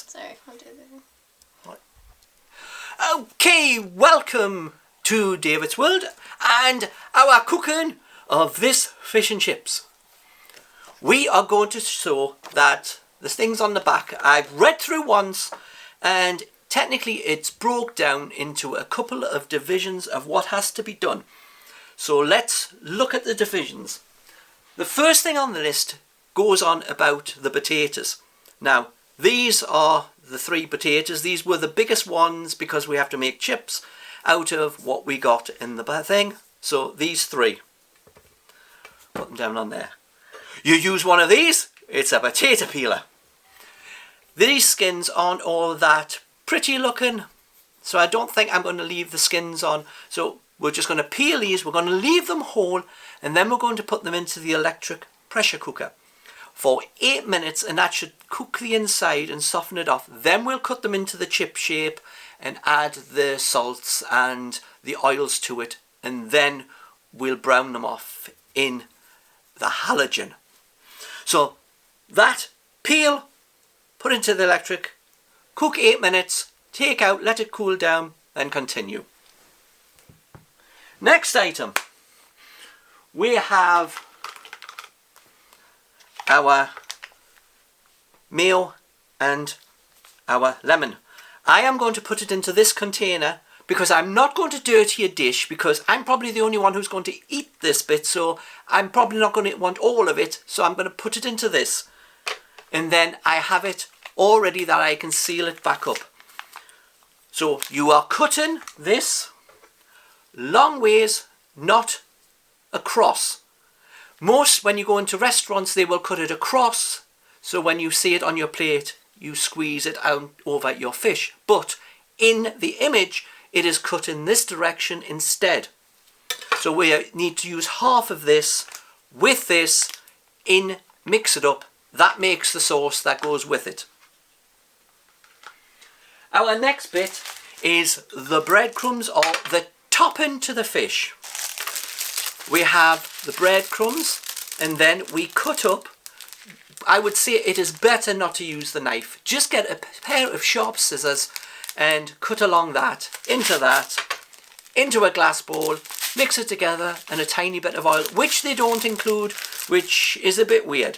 Sorry, I can't do that. Okay, welcome to David's World and our cooking of this fish and chips. We are going to show that the things on the back I've read through once, and technically it's broke down into a couple of divisions of what has to be done. So let's look at the divisions. The first thing on the list goes on about the potatoes. Now, these are the 3 potatoes. These were the biggest ones because we have to make chips out of what we got in the thing. So these 3. Put them down on there. You use one of these, it's a potato peeler. These skins aren't all that pretty looking, so I don't think I'm going to leave the skins on. So we're just going to peel these, we're going to leave them whole, and then we're going to put them into the electric pressure cooker for 8 minutes, and that should cook the inside and soften it off. Then we'll cut them into the chip shape and add the salts and the oils to it, and then we'll brown them off in the halogen. So that, peel, put into the electric, cook 8 minutes, take out, let it cool down, then continue. Next item, we have our mayo and our lemon. I am going to put it into this container because I'm not going to dirty a dish, because I'm probably the only one who's going to eat this bit, so I'm probably not going to want all of it, so I'm going to put it into this, and then I have it all ready that I can seal it back up. So you are cutting this long ways, not across. Most, when you go into restaurants, they will cut it across, so when you see it on your plate you squeeze it out over your fish, but in the image it is cut in this direction instead. So we need to use half of this with this in, mix it up. That makes the sauce that goes with it. Our next bit is the breadcrumbs, or the topping to the fish. We have the breadcrumbs, and then we cut up. I would say it is better not to use the knife. Just get a pair of sharp scissors and cut along that, into a glass bowl, mix it together, and a tiny bit of oil, which they don't include, which is a bit weird.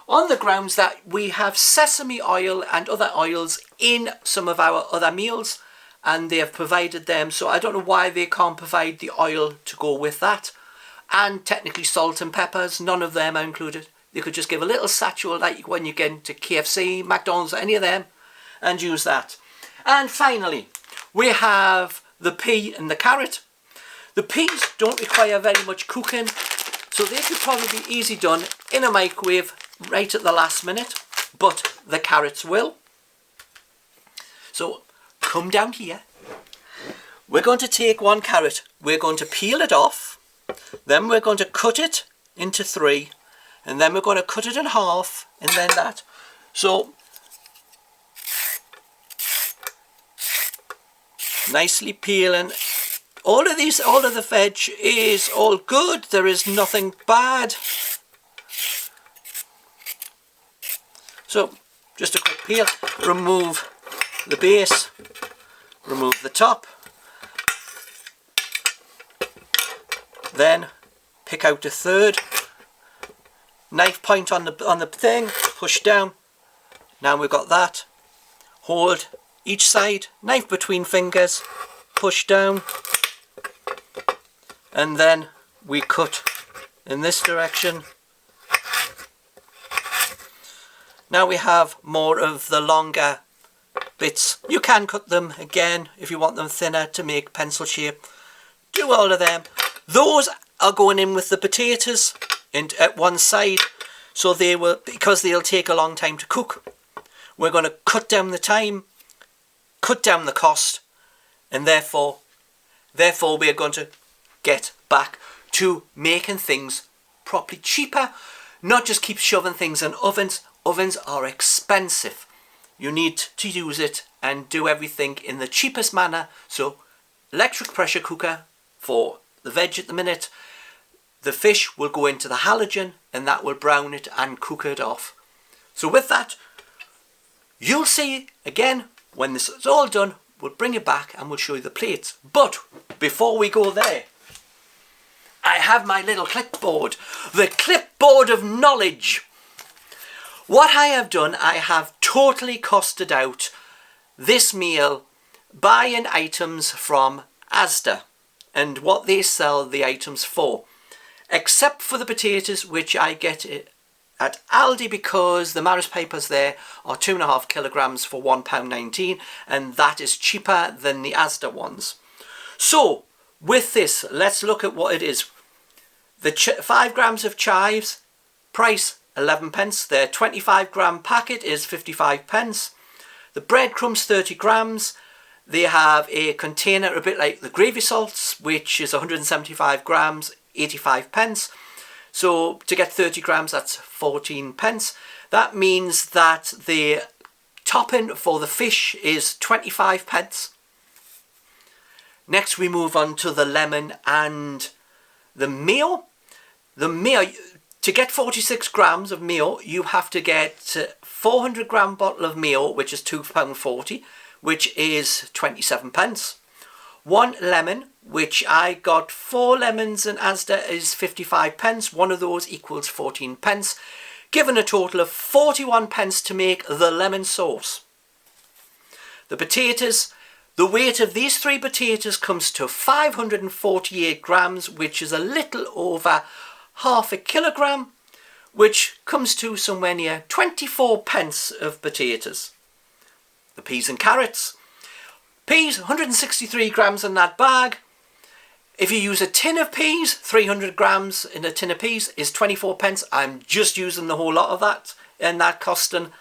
On the grounds that we have sesame oil and other oils in some of our other meals, and they have provided them, so I don't know why they can't provide the oil to go with that. And technically salt and peppers, none of them are included. You could just give a little satchel like when you get into KFC, McDonald's, any of them, and use that. And finally, we have the pea and the carrot. The peas don't require very much cooking, so they could probably be easy done in a microwave right at the last minute, but the carrots will. So come down here. We're going to take one carrot, we're going to peel it off, then we're going to cut it into 3, and then we're going to cut it in half, and then that. So nicely peeling. All of the veg is all good. There is nothing bad. So just a quick peel. Remove the base. Remove the top. Then pick out a third. Knife point on the thing. Push down. Now we've got that. Hold each side, knife between fingers, push down, and then we cut in this direction. Now we have more of the longer bits. You can cut them again if you want them thinner to make pencil shape. Do all of them. Those are going in with the potatoes and at one side, so they will, because they'll take a long time to cook. We're going to cut down the time, cut down the cost, and therefore we're going to get back to making things properly cheaper, not just keep shoving things in ovens. Ovens are expensive. You need to use it and do everything in the cheapest manner. So electric pressure cooker for the veg at the minute. The fish will go into the halogen and that will brown it and cook it off. So with that, You'll see again when this is all done, we'll bring it back and we'll show you the plates. But before we go there, I have my little clipboard, the clipboard of knowledge. What I have done, I have totally costed out this meal buying items from Asda and what they sell the items for, except for the potatoes, which I get at Aldi because the Maris papers there are 2.5 kilograms for £1.19, and that is cheaper than the Asda ones. So with this, let's look at what it is. The 5 grams of chives, price 11 pence. Their 25 gram packet is 55 pence. The breadcrumbs 30 grams. They have a container a bit like the gravy salts, which is 175 grams, 85 pence. So to get 30 grams, that's 14 pence. That means that the topping for the fish is 25 pence. Next we move on to the lemon and the mayo. The mayo, to get 46 grams of mayo, you have to get 400 gram bottle of mayo, which is £2.40, which is 27 pence. 1 lemon, which I got 4 lemons in Asda, is 55 pence. One of those equals 14 pence, given a total of 41 pence to make the lemon sauce. The potatoes, the weight of these 3 potatoes comes to 548 grams, which is a little over half a kilogram, which comes to somewhere near 24 pence of potatoes. The peas and carrots. Peas, 163 grams in that bag. If you use a tin of peas, 300 grams in a tin of peas is 24 pence. I'm just using the whole lot of that in that costing.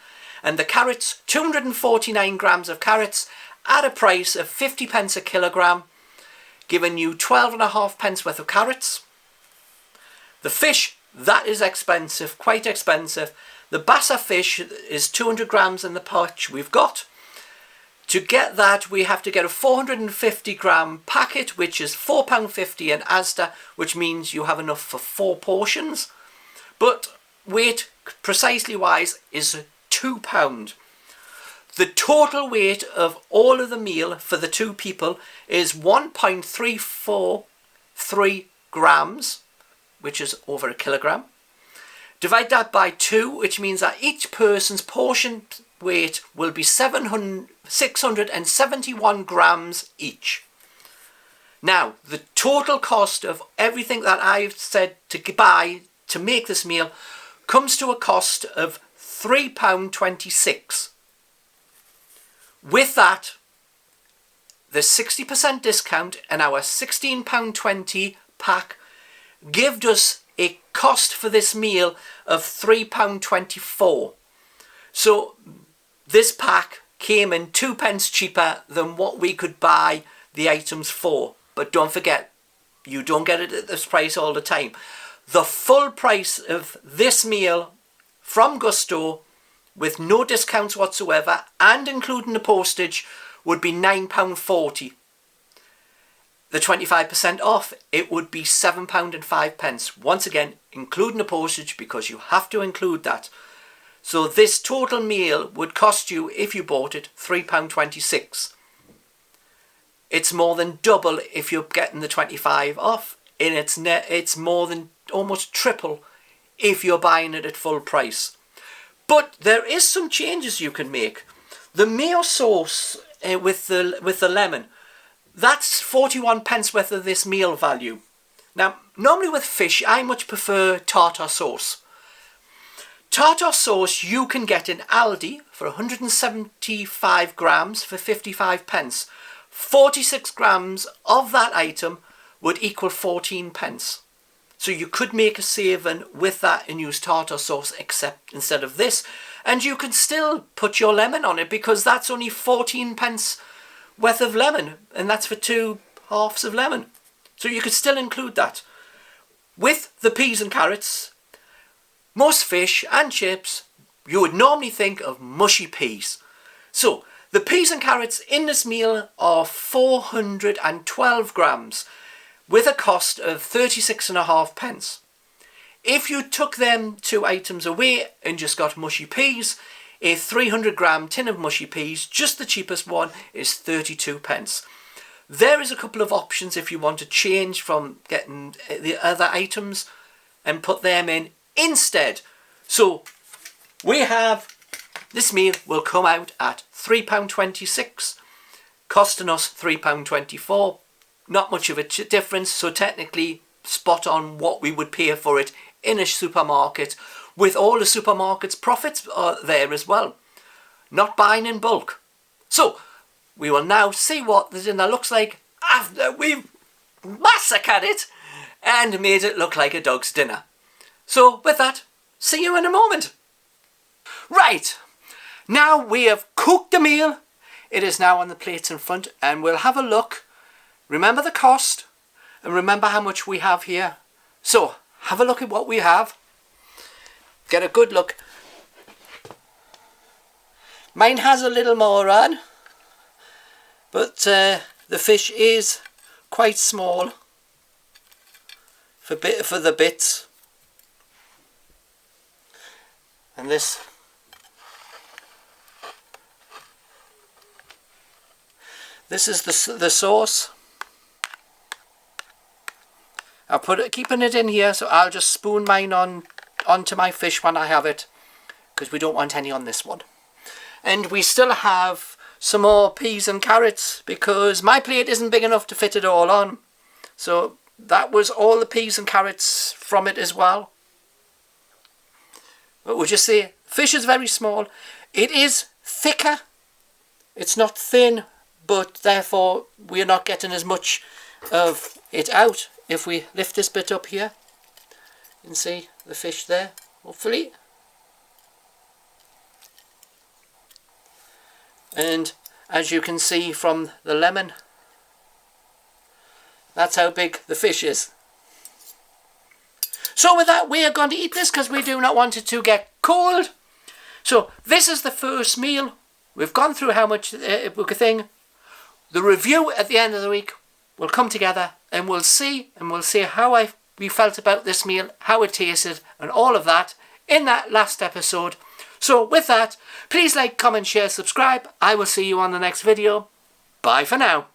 And the carrots, 249 grams of carrots at a price of 50 pence a kilogram, giving you 12.5 pence worth of carrots. The fish, that is expensive, quite expensive. The bassa fish is 200 grams in the pouch we've got. To get that, we have to get a 450 gram packet, which is £4.50 in Asda, which means you have enough for 4 portions. But weight, precisely wise, is £2. The total weight of all of the meal for the 2 people is 1.343 grams, which is over a kilogram. Divide that by 2, which means that each person's portion weight will be 671 grams each. Now, the total cost of everything that I've said to buy to make this meal comes to a cost of £3.26. With that, the 60% discount and our £16.20 pack gave us a cost for this meal of £3.24. So this pack came in 2 pence cheaper than what we could buy the items for. But don't forget, you don't get it at this price all the time. The full price of this meal from Gousto, with no discounts whatsoever and including the postage, would be £9.40. The 25% off, it would be £7.05. Once again, including the postage, because you have to include that. So this total meal would cost you, if you bought it, £3.26. It's more than double if you're getting the 25 off, and it's more than almost triple if you're buying it at full price. But there is some changes you can make. The mayo sauce with the lemon, that's 41 pence worth of this meal value. Now, normally with fish, I much prefer tartar sauce. Tartar sauce you can get in Aldi for 175 grams for 55 pence. 46 grams of that item would equal 14 pence. So you could make a saving with that and use tartar sauce instead of this. And you can still put your lemon on it, because that's only 14 pence worth of lemon, and that's for 2 halves of lemon. So you could still include that. With the peas and carrots, most fish and chips, you would normally think of mushy peas. So the peas and carrots in this meal are 412 grams with a cost of 36.5 pence. If you took them 2 items away and just got mushy peas, a 300-gram tin of mushy peas, just the cheapest one, is 32 pence. There is a couple of options if you want to change from getting the other items and put them in instead. So we have, this meal will come out at £3.26, costing us £3.24. Not much of a difference, so technically spot on what we would pay for it in a supermarket, with all the supermarket's profits are there as well. Not buying in bulk. So we will now see what the dinner looks like after we've massacred it and made it look like a dog's dinner. So with that, see you in a moment. Right, now we have cooked the meal. It is now on the plates in front, and we'll have a look. Remember the cost and remember how much we have here. So have a look at what we have. Get a good look. Mine has a little more on, but the fish is quite small for the bits. And this is the sauce. I'll keeping it in here, so I'll just spoon mine onto my fish when I have it, because we don't want any on this one. And we still have some more peas and carrots, because my plate isn't big enough to fit it all on. So that was all the peas and carrots from it as well. But we'll just say, fish is very small. It is thicker. It's not thin, but therefore we're not getting as much of it out. If we lift this bit up here, you can see the fish there, hopefully. And as you can see from the lemon, that's how big the fish is. So with that, we are going to eat this because we do not want it to get cold. So this is the first meal. We've gone through how much thing. The review at the end of the week will come together, and we'll see how we felt about this meal, how it tasted, and all of that in that last episode. So with that, please like, comment, share, subscribe. I will see you on the next video. Bye for now.